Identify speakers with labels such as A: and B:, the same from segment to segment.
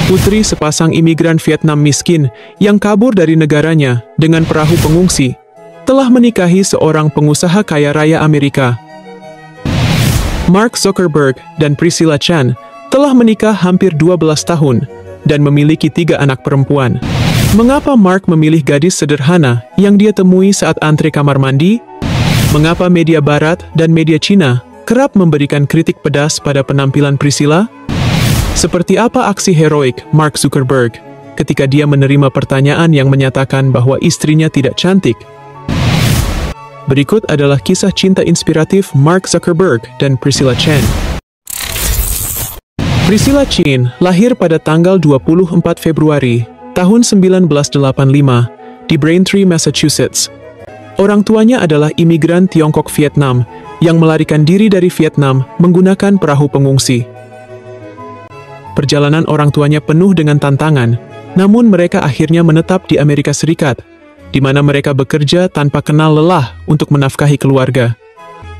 A: putri sepasang imigran Vietnam miskin yang kabur dari negaranya dengan perahu pengungsi, telah menikahi seorang pengusaha kaya raya Amerika. Mark Zuckerberg dan Priscilla Chan telah menikah hampir 12 tahun dan memiliki 3 anak perempuan. Mengapa Mark memilih gadis sederhana yang dia temui saat antre kamar mandi? Mengapa media Barat dan media Cina kerap memberikan kritik pedas pada penampilan Priscilla? Seperti apa aksi heroik Mark Zuckerberg ketika dia menerima pertanyaan yang menyatakan bahwa istrinya tidak cantik? Berikut adalah kisah cinta inspiratif Mark Zuckerberg dan Priscilla Chan. Priscilla Chan lahir pada tanggal 24 Februari tahun 1985 di Braintree, Massachusetts. Orang tuanya adalah imigran Tiongkok Vietnam yang melarikan diri dari Vietnam menggunakan perahu pengungsi. Perjalanan orang tuanya penuh dengan tantangan, namun mereka akhirnya menetap di Amerika Serikat, di mana mereka bekerja tanpa kenal lelah untuk menafkahi keluarga.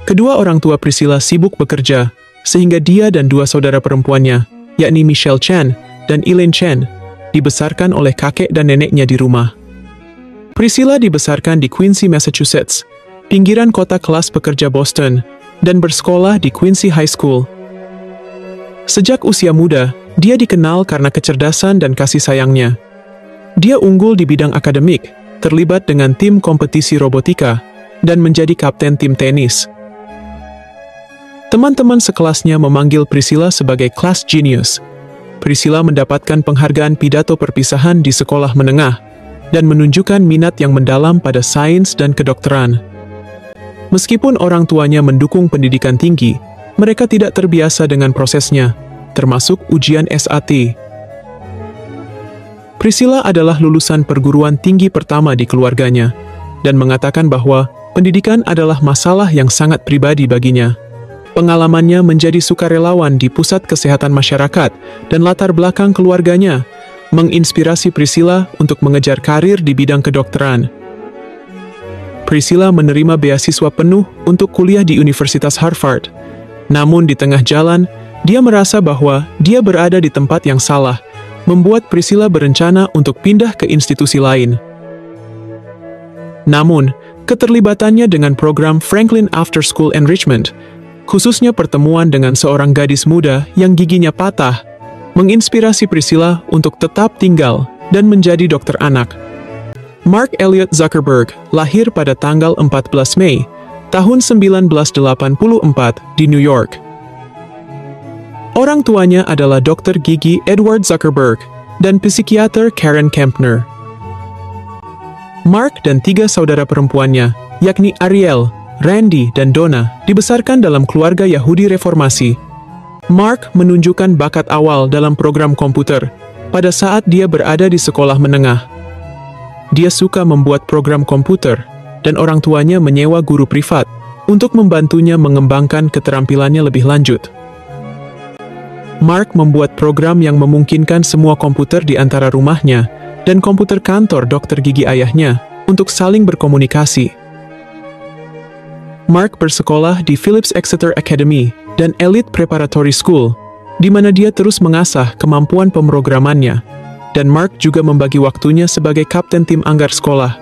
A: Kedua orang tua Priscilla sibuk bekerja, sehingga dia dan 2 saudara perempuannya, yakni Michelle Chan dan Elaine Chan, dibesarkan oleh kakek dan neneknya di rumah. Priscilla dibesarkan di Quincy, Massachusetts, pinggiran kota kelas pekerja Boston, dan bersekolah di Quincy High School. Sejak usia muda, dia dikenal karena kecerdasan dan kasih sayangnya. Dia unggul di bidang akademik, terlibat dengan tim kompetisi robotika, dan menjadi kapten tim tenis. Teman-teman sekelasnya memanggil Priscilla sebagai class genius. Priscilla mendapatkan penghargaan pidato perpisahan di sekolah menengah, dan menunjukkan minat yang mendalam pada sains dan kedokteran. Meskipun orang tuanya mendukung pendidikan tinggi, mereka tidak terbiasa dengan prosesnya, termasuk ujian SAT. Priscilla adalah lulusan perguruan tinggi pertama di keluarganya, dan mengatakan bahwa pendidikan adalah masalah yang sangat pribadi baginya. Pengalamannya menjadi sukarelawan di Pusat Kesehatan Masyarakat dan latar belakang keluarganya menginspirasi Priscilla untuk mengejar karir di bidang kedokteran. Priscilla menerima beasiswa penuh untuk kuliah di Universitas Harvard. Namun di tengah jalan, dia merasa bahwa dia berada di tempat yang salah, membuat Priscilla berencana untuk pindah ke institusi lain. Namun, keterlibatannya dengan program Franklin After School Enrichment, khususnya pertemuan dengan seorang gadis muda yang giginya patah, menginspirasi Priscilla untuk tetap tinggal dan menjadi dokter anak. Mark Elliot Zuckerberg lahir pada tanggal 14 Mei tahun 1984 di New York. Orang tuanya adalah dokter gigi Edward Zuckerberg dan psikiater Karen Kempner. Mark dan 3 saudara perempuannya, yakni Ariel, Randy, dan Donna, dibesarkan dalam keluarga Yahudi Reformasi. Mark menunjukkan bakat awal dalam program komputer pada saat dia berada di sekolah menengah. Dia suka membuat program komputer, dan orang tuanya menyewa guru privat untuk membantunya mengembangkan keterampilannya lebih lanjut. Mark membuat program yang memungkinkan semua komputer di antara rumahnya dan komputer kantor dokter gigi ayahnya untuk saling berkomunikasi. Mark bersekolah di Phillips Exeter Academy dan Elite Preparatory School, di mana dia terus mengasah kemampuan pemrogramannya, dan Mark juga membagi waktunya sebagai kapten tim anggar sekolah.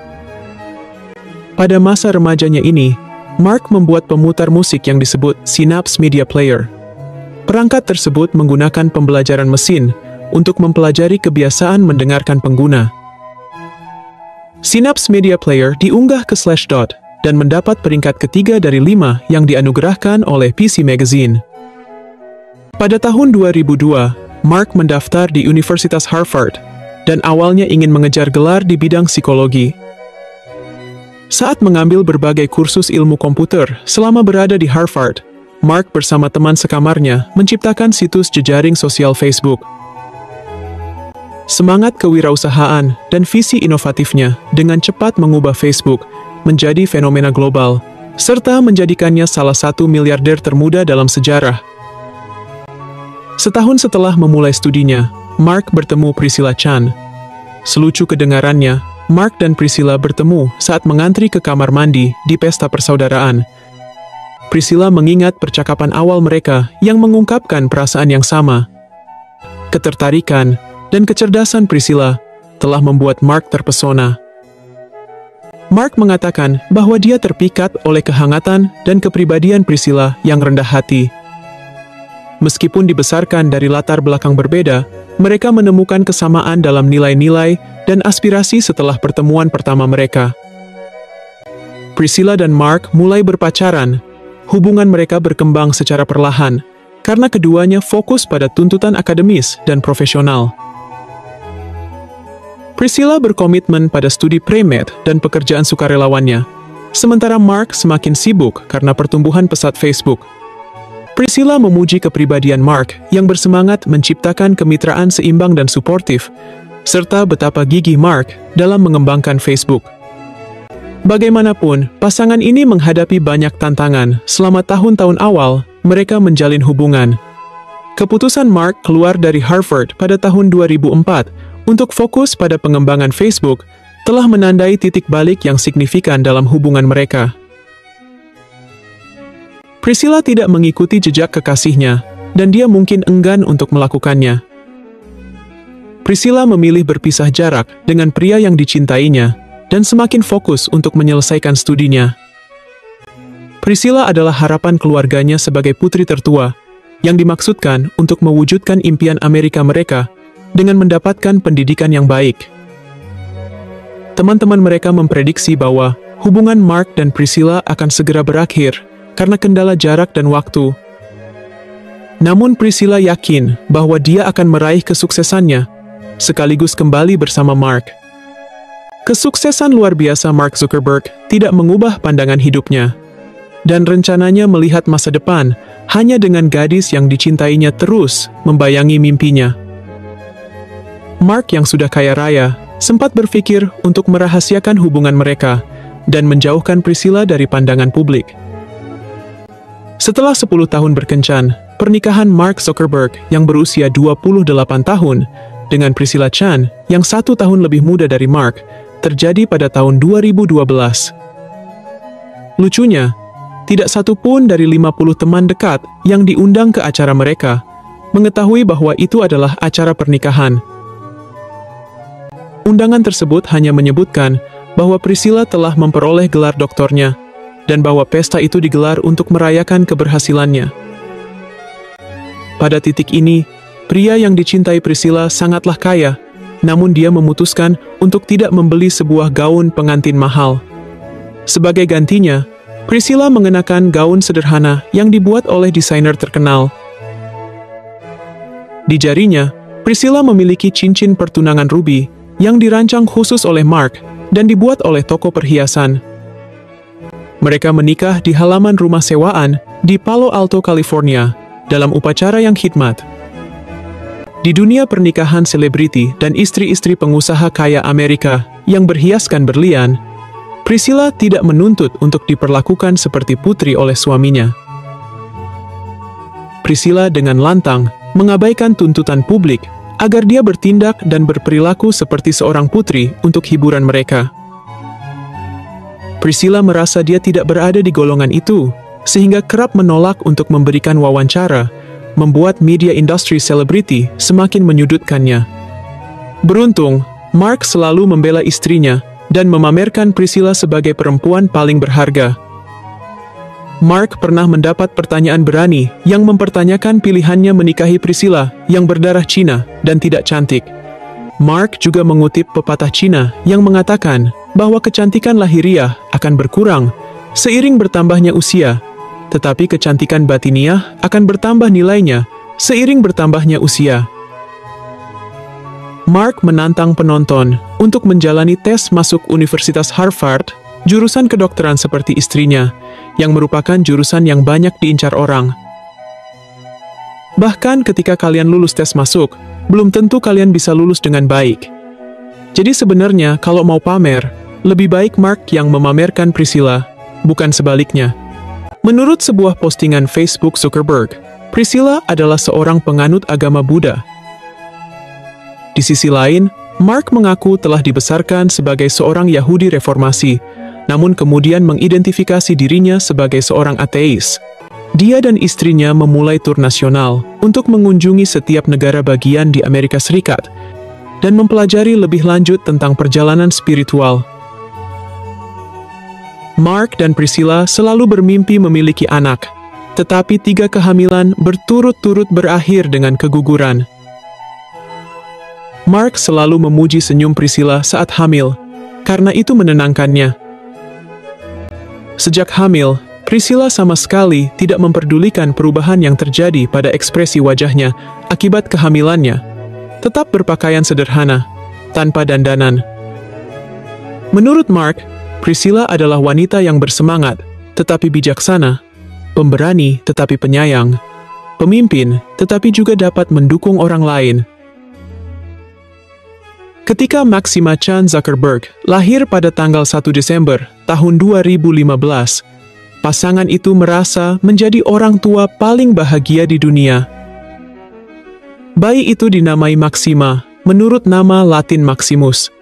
A: Pada masa remajanya ini, Mark membuat pemutar musik yang disebut Synapse Media Player. Perangkat tersebut menggunakan pembelajaran mesin untuk mempelajari kebiasaan mendengarkan pengguna. Synapse Media Player diunggah ke Slashdot dan mendapat peringkat ketiga dari 5 yang dianugerahkan oleh PC Magazine. Pada tahun 2002, Mark mendaftar di Universitas Harvard dan awalnya ingin mengejar gelar di bidang psikologi. Saat mengambil berbagai kursus ilmu komputer selama berada di Harvard, Mark bersama teman sekamarnya menciptakan situs jejaring sosial Facebook. Semangat kewirausahaan dan visi inovatifnya dengan cepat mengubah Facebook menjadi fenomena global, serta menjadikannya salah satu miliarder termuda dalam sejarah. Setahun setelah memulai studinya, Mark bertemu Priscilla Chan. Selucu kedengarannya, Mark dan Priscilla bertemu saat mengantri ke kamar mandi di pesta persaudaraan. Priscilla mengingat percakapan awal mereka yang mengungkapkan perasaan yang sama, ketertarikan, dan kecerdasan Priscilla telah membuat Mark terpesona. Mark mengatakan bahwa dia terpikat oleh kehangatan dan kepribadian Priscilla yang rendah hati. Meskipun dibesarkan dari latar belakang berbeda, mereka menemukan kesamaan dalam nilai-nilai dan aspirasi setelah pertemuan pertama mereka. Priscilla dan Mark mulai berpacaran. Hubungan mereka berkembang secara perlahan, karena keduanya fokus pada tuntutan akademis dan profesional. Priscilla berkomitmen pada studi pre-med dan pekerjaan sukarelawannya, sementara Mark semakin sibuk karena pertumbuhan pesat Facebook. Priscilla memuji kepribadian Mark yang bersemangat menciptakan kemitraan seimbang dan suportif, serta betapa gigih Mark dalam mengembangkan Facebook. Bagaimanapun, pasangan ini menghadapi banyak tantangan selama tahun-tahun awal mereka menjalin hubungan. Keputusan Mark keluar dari Harvard pada tahun 2004 untuk fokus pada pengembangan Facebook telah menandai titik balik yang signifikan dalam hubungan mereka. Priscilla tidak mengikuti jejak kekasihnya, dan dia mungkin enggan untuk melakukannya. Priscilla memilih berpisah jarak dengan pria yang dicintainya, dan semakin fokus untuk menyelesaikan studinya. Priscilla adalah harapan keluarganya sebagai putri tertua, yang dimaksudkan untuk mewujudkan impian Amerika mereka dengan mendapatkan pendidikan yang baik. Teman-teman mereka memprediksi bahwa hubungan Mark dan Priscilla akan segera berakhir karena kendala jarak dan waktu. Namun Priscilla yakin bahwa dia akan meraih kesuksesannya, sekaligus kembali bersama Mark. Kesuksesan luar biasa Mark Zuckerberg tidak mengubah pandangan hidupnya, dan rencananya melihat masa depan hanya dengan gadis yang dicintainya terus membayangi mimpinya. Mark yang sudah kaya raya sempat berpikir untuk merahasiakan hubungan mereka dan menjauhkan Priscilla dari pandangan publik. Setelah 10 tahun berkencan, pernikahan Mark Zuckerberg yang berusia 28 tahun dengan Priscilla Chan yang 1 tahun lebih muda dari Mark terjadi pada tahun 2012. Lucunya, tidak satu pun dari 50 teman dekat yang diundang ke acara mereka mengetahui bahwa itu adalah acara pernikahan. Undangan tersebut hanya menyebutkan bahwa Priscilla telah memperoleh gelar doktornya dan bahwa pesta itu digelar untuk merayakan keberhasilannya. Pada titik ini, pria yang dicintai Priscilla sangatlah kaya, namun dia memutuskan untuk tidak membeli sebuah gaun pengantin mahal. Sebagai gantinya, Priscilla mengenakan gaun sederhana yang dibuat oleh desainer terkenal. Di jarinya, Priscilla memiliki cincin pertunangan ruby yang dirancang khusus oleh Mark dan dibuat oleh toko perhiasan. Mereka menikah di halaman rumah sewaan di Palo Alto, California, dalam upacara yang khidmat. Di dunia pernikahan selebriti dan istri-istri pengusaha kaya Amerika yang berhiaskan berlian, Priscilla tidak menuntut untuk diperlakukan seperti putri oleh suaminya. Priscilla dengan lantang mengabaikan tuntutan publik agar dia bertindak dan berperilaku seperti seorang putri untuk hiburan mereka. Priscilla merasa dia tidak berada di golongan itu, sehingga kerap menolak untuk memberikan wawancara, membuat media industri selebriti semakin menyudutkannya. Beruntung, Mark selalu membela istrinya dan memamerkan Priscilla sebagai perempuan paling berharga. Mark pernah mendapat pertanyaan berani yang mempertanyakan pilihannya menikahi Priscilla yang berdarah Cina dan tidak cantik. Mark juga mengutip pepatah Cina yang mengatakan bahwa kecantikan lahiriah akan berkurang seiring bertambahnya usia, tetapi kecantikan batiniah akan bertambah nilainya seiring bertambahnya usia. Mark menantang penonton untuk menjalani tes masuk Universitas Harvard, jurusan kedokteran seperti istrinya, yang merupakan jurusan yang banyak diincar orang. Bahkan ketika kalian lulus tes masuk, belum tentu kalian bisa lulus dengan baik. Jadi sebenarnya kalau mau pamer, lebih baik Mark yang memamerkan Priscilla, bukan sebaliknya. Menurut sebuah postingan Facebook Zuckerberg, Priscilla adalah seorang penganut agama Buddha. Di sisi lain, Mark mengaku telah dibesarkan sebagai seorang Yahudi reformasi, namun kemudian mengidentifikasi dirinya sebagai seorang ateis. Dia dan istrinya memulai tur nasional untuk mengunjungi setiap negara bagian di Amerika Serikat, dan mempelajari lebih lanjut tentang perjalanan spiritual. Mark dan Priscilla selalu bermimpi memiliki anak, tetapi 3 kehamilan berturut-turut berakhir dengan keguguran. Mark selalu memuji senyum Priscilla saat hamil, karena itu menenangkannya. Sejak hamil, Priscilla sama sekali tidak memperdulikan perubahan yang terjadi pada ekspresi wajahnya akibat kehamilannya. Tetap berpakaian sederhana, tanpa dandanan. Menurut Mark, Priscilla adalah wanita yang bersemangat, tetapi bijaksana, pemberani tetapi penyayang, pemimpin tetapi juga dapat mendukung orang lain. Ketika Maxima Chan Zuckerberg lahir pada tanggal 1 Desember tahun 2015, pasangan itu merasa menjadi orang tua paling bahagia di dunia. Bayi itu dinamai Maxima, menurut nama Latin Maximus.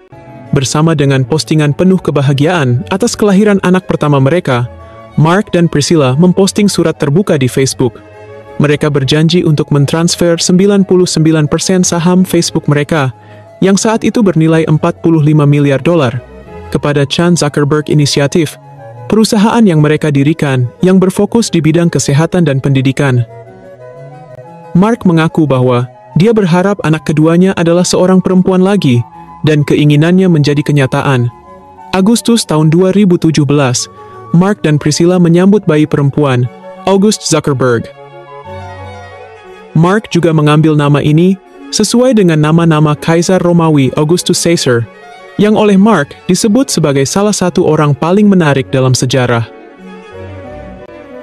A: Bersama dengan postingan penuh kebahagiaan atas kelahiran anak pertama mereka, Mark dan Priscilla memposting surat terbuka di Facebook. Mereka berjanji untuk mentransfer 99% saham Facebook mereka, yang saat itu bernilai $45 miliar, kepada Chan Zuckerberg Initiative, perusahaan yang mereka dirikan yang berfokus di bidang kesehatan dan pendidikan. Mark mengaku bahwa dia berharap anak keduanya adalah seorang perempuan lagi, dan keinginannya menjadi kenyataan. Agustus tahun 2017, Mark dan Priscilla menyambut bayi perempuan, August Zuckerberg. Mark juga mengambil nama ini sesuai dengan nama-nama Kaisar Romawi Augustus Caesar, yang oleh Mark disebut sebagai salah satu orang paling menarik dalam sejarah.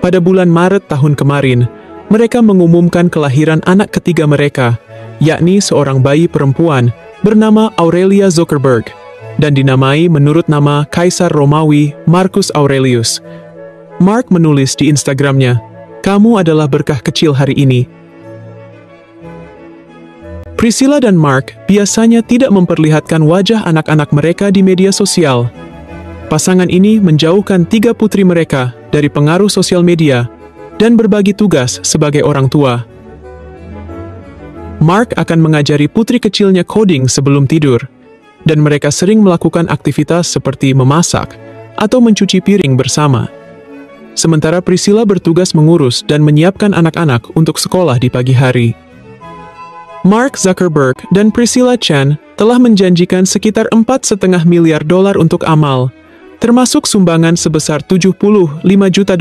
A: Pada bulan Maret tahun kemarin, mereka mengumumkan kelahiran anak ketiga mereka, yakni seorang bayi perempuan bernama Aurelia Zuckerberg, dan dinamai menurut nama Kaisar Romawi Marcus Aurelius. Mark menulis di Instagramnya, "Kamu adalah berkah kecil hari ini." Priscilla dan Mark biasanya tidak memperlihatkan wajah anak-anak mereka di media sosial. Pasangan ini menjauhkan 3 putri mereka dari pengaruh sosial media dan berbagi tugas sebagai orang tua. Mark akan mengajari putri kecilnya coding sebelum tidur, dan mereka sering melakukan aktivitas seperti memasak atau mencuci piring bersama. Sementara Priscilla bertugas mengurus dan menyiapkan anak-anak untuk sekolah di pagi hari. Mark Zuckerberg dan Priscilla Chan telah menjanjikan sekitar $4,5 miliar untuk amal, termasuk sumbangan sebesar $75 juta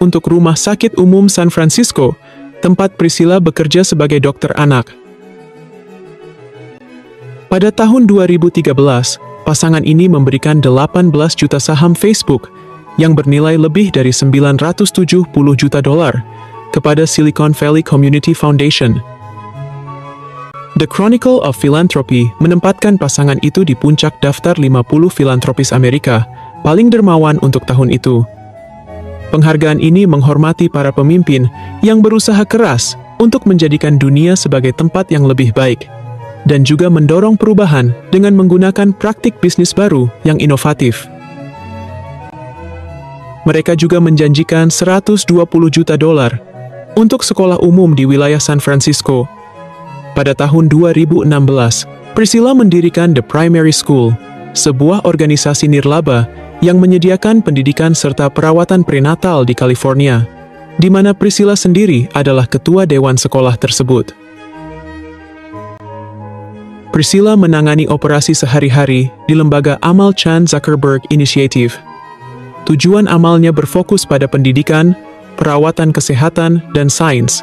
A: untuk Rumah Sakit Umum San Francisco, tempat Priscilla bekerja sebagai dokter anak. Pada tahun 2013, pasangan ini memberikan 18 juta saham Facebook yang bernilai lebih dari $970 juta kepada Silicon Valley Community Foundation. The Chronicle of Philanthropy menempatkan pasangan itu di puncak daftar 50 filantropis Amerika paling dermawan untuk tahun itu. Penghargaan ini menghormati para pemimpin yang berusaha keras untuk menjadikan dunia sebagai tempat yang lebih baik, dan juga mendorong perubahan dengan menggunakan praktik bisnis baru yang inovatif. Mereka juga menjanjikan $120 juta untuk sekolah umum di wilayah San Francisco. Pada tahun 2016, Priscilla mendirikan The Primary School, sebuah organisasi nirlaba yang menyediakan pendidikan serta perawatan prenatal di California, di mana Priscilla sendiri adalah ketua dewan sekolah tersebut. Priscilla menangani operasi sehari-hari di lembaga amal Chan Zuckerberg Initiative. Tujuan amalnya berfokus pada pendidikan, perawatan kesehatan, dan sains,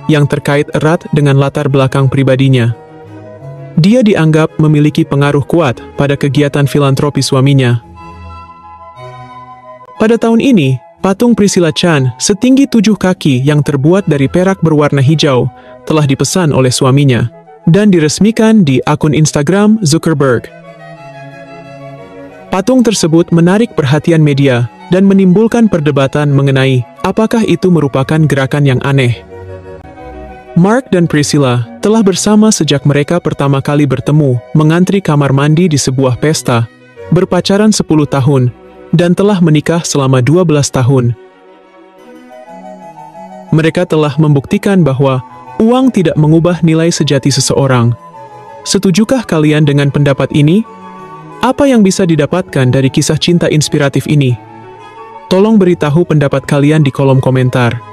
A: yang terkait erat dengan latar belakang pribadinya. Dia dianggap memiliki pengaruh kuat pada kegiatan filantropi suaminya. Pada tahun ini, patung Priscilla Chan setinggi 7 kaki yang terbuat dari perak berwarna hijau telah dipesan oleh suaminya dan diresmikan di akun Instagram Zuckerberg. Patung tersebut menarik perhatian media dan menimbulkan perdebatan mengenai apakah itu merupakan gerakan yang aneh. Mark dan Priscilla telah bersama sejak mereka pertama kali bertemu, mengantri kamar mandi di sebuah pesta, berpacaran 10 tahun, dan telah menikah selama 12 tahun. Mereka telah membuktikan bahwa uang tidak mengubah nilai sejati seseorang. Setujukah kalian dengan pendapat ini? Apa yang bisa didapatkan dari kisah cinta inspiratif ini? Tolong beritahu pendapat kalian di kolom komentar.